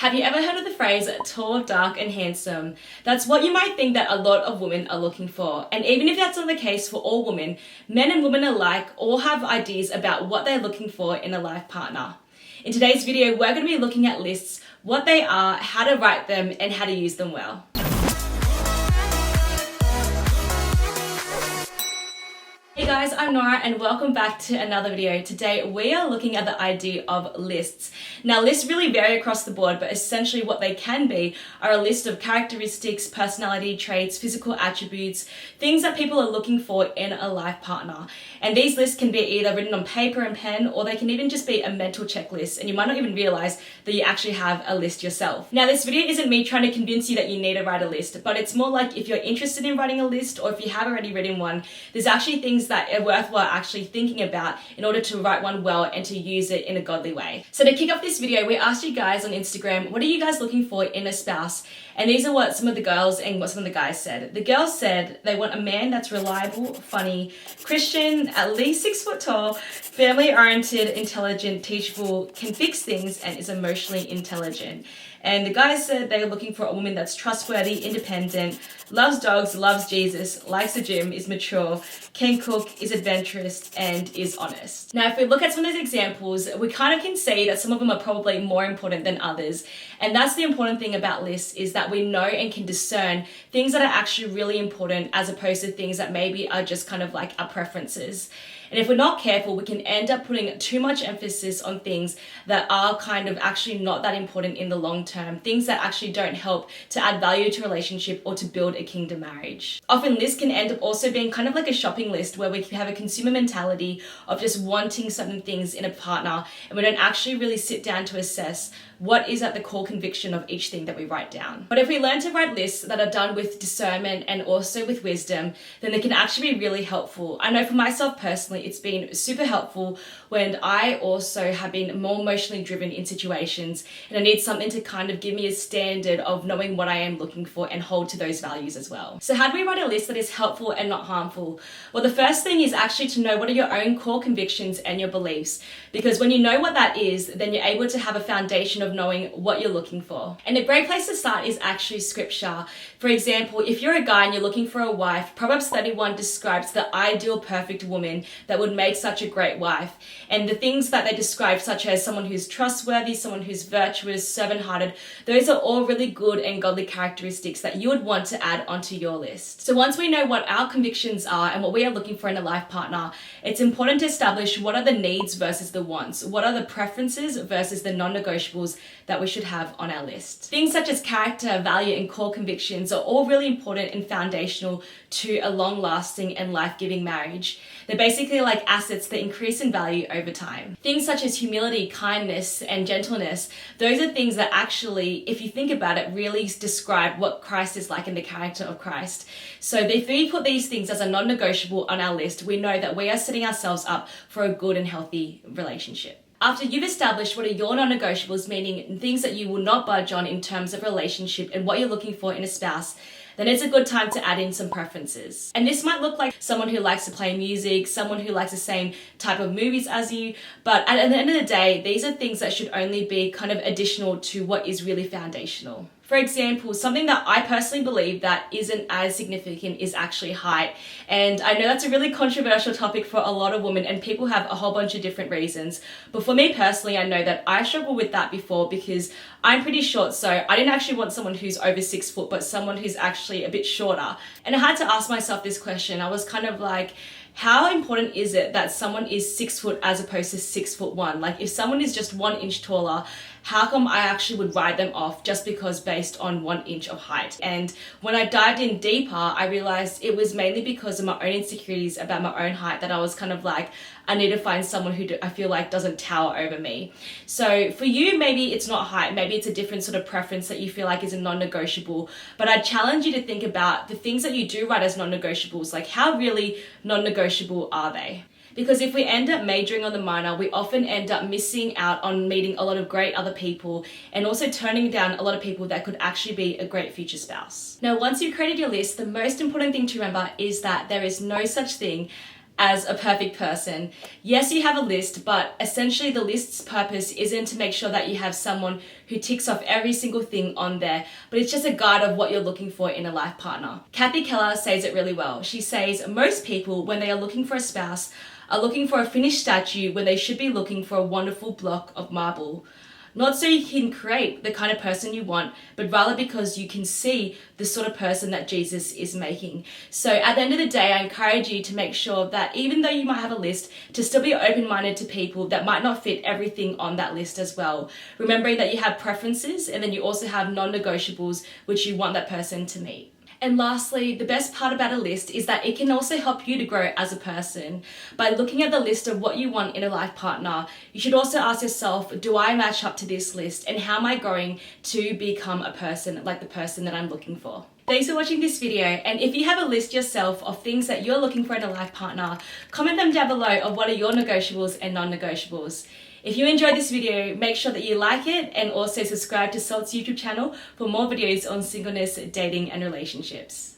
Have you ever heard of the phrase tall, dark and handsome? That's what you might think that a lot of women are looking for. And even if that's not the case for all women, men and women alike all have ideas about what they're looking for in a life partner. In today's video, we're going to be looking at lists, what they are, how to write them, and how to use them well. Hey guys, I'm Nora and welcome back to another video. Today we are looking at the idea of lists. Now lists really vary across the board, but essentially what they can be are a list of characteristics, personality traits, physical attributes, things that people are looking for in a life partner. And these lists can be either written on paper and pen, or they can even just be a mental checklist, and you might not even realize that you actually have a list yourself. Now this video isn't me trying to convince you that you need to write a list, but it's more like if you're interested in writing a list, or if you have already written one, there's actually things that are worthwhile actually thinking about in order to write one well and to use it in a godly way. So to kick off this video, we asked you guys on Instagram, what are you guys looking for in a spouse? And these are what some of the girls and what some of the guys said. The girls said they want a man that's reliable, funny, Christian, at least 6 foot tall, family oriented, intelligent, teachable, can fix things, and is emotionally intelligent. And the guys said they were looking for a woman that's trustworthy, independent, loves dogs, loves Jesus, likes the gym, is mature, can cook, is adventurous, and is honest. Now, if we look at some of those examples, we kind of can see that some of them are probably more important than others. And that's the important thing about lists, is that we know and can discern things that are actually really important as opposed to things that maybe are just kind of like our preferences. And if we're not careful, we can end up putting too much emphasis on things that are kind of actually not that important in the long term, things that actually don't help to add value to a relationship or to build a kingdom marriage. Often lists can end up also being kind of like a shopping list where we have a consumer mentality of just wanting certain things in a partner, and we don't actually really sit down to assess what is at the core conviction of each thing that we write down. But if we learn to write lists that are done with discernment and also with wisdom, then they can actually be really helpful. I know for myself personally, it's been super helpful when I also have been more emotionally driven in situations and I need something to kind of give me a standard of knowing what I am looking for and hold to those values as well. So how do we write a list that is helpful and not harmful? Well, the first thing is actually to know what are your own core convictions and your beliefs, because when you know what that is, then you're able to have a foundation of knowing what you're looking for. And a great place to start is actually scripture. For example, if you're a guy and you're looking for a wife, Proverbs 31 describes the ideal perfect woman that would make such a great wife. And the things that they describe, such as someone who's trustworthy, someone who's virtuous, servant-hearted, those are all really good and godly characteristics that you would want to add onto your list. So once we know what our convictions are and what we are looking for in a life partner, it's important to establish what are the needs versus the wants, what are the preferences versus the non-negotiables that we should have on our list. Things such as character, value, and core convictions are all really important and foundational to a long-lasting and life-giving marriage. They're basically like assets that increase in value over time. Things such as humility, kindness, and gentleness, those are things that actually, if you think about it, really describe what Christ is like in the character of Christ. So if we put these things as a non-negotiable on our list, we know that we are setting ourselves up for a good and healthy relationship. After you've established what are your non-negotiables, meaning things that you will not budge on in terms of relationship and what you're looking for in a spouse, then it's a good time to add in some preferences. And this might look like someone who likes to play music, someone who likes the same type of movies as you, but at the end of the day, these are things that should only be kind of additional to what is really foundational. For example, something that I personally believe that isn't as significant is actually height. And I know that's a really controversial topic for a lot of women and people have a whole bunch of different reasons. But for me personally, I know that I struggled with that before because I'm pretty short. So I didn't actually want someone who's over 6 foot, but someone who's actually a bit shorter. And I had to ask myself this question. I was kind of like, how important is it that someone is 6 foot as opposed to 6'1"? Like if someone is just 1 inch taller, how come I actually would write them off just because based on 1 inch of height? And when I dived in deeper, I realized it was mainly because of my own insecurities about my own height that I was kind of like, I need to find someone who I feel like doesn't tower over me. So for you, maybe it's not height, maybe it's a different sort of preference that you feel like is a non-negotiable. But I challenge you to think about the things that you do write as non-negotiables, like how really non-negotiable are they? Because if we end up majoring on the minor, we often end up missing out on meeting a lot of great other people and also turning down a lot of people that could actually be a great future spouse. Now, once you've created your list, the most important thing to remember is that there is no such thing as a perfect person. Yes, you have a list, but essentially the list's purpose isn't to make sure that you have someone who ticks off every single thing on there, but it's just a guide of what you're looking for in a life partner. Kathy Keller says it really well. She says most people, when they are looking for a spouse, are looking for a finished statue when they should be looking for a wonderful block of marble. Not so you can create the kind of person you want, but rather because you can see the sort of person that Jesus is making. So at the end of the day, I encourage you to make sure that even though you might have a list, to still be open-minded to people that might not fit everything on that list as well. Remembering that you have preferences and then you also have non-negotiables, which you want that person to meet. And lastly, the best part about a list is that it can also help you to grow as a person. By looking at the list of what you want in a life partner, you should also ask yourself, do I match up to this list? And how am I going to become a person like the person that I'm looking for? Thanks for watching this video, and if you have a list yourself of things that you're looking for in a life partner, comment them down below of what are your negotiables and non-negotiables. If you enjoyed this video, make sure that you like it and also subscribe to Salt's YouTube channel for more videos on singleness, dating and relationships.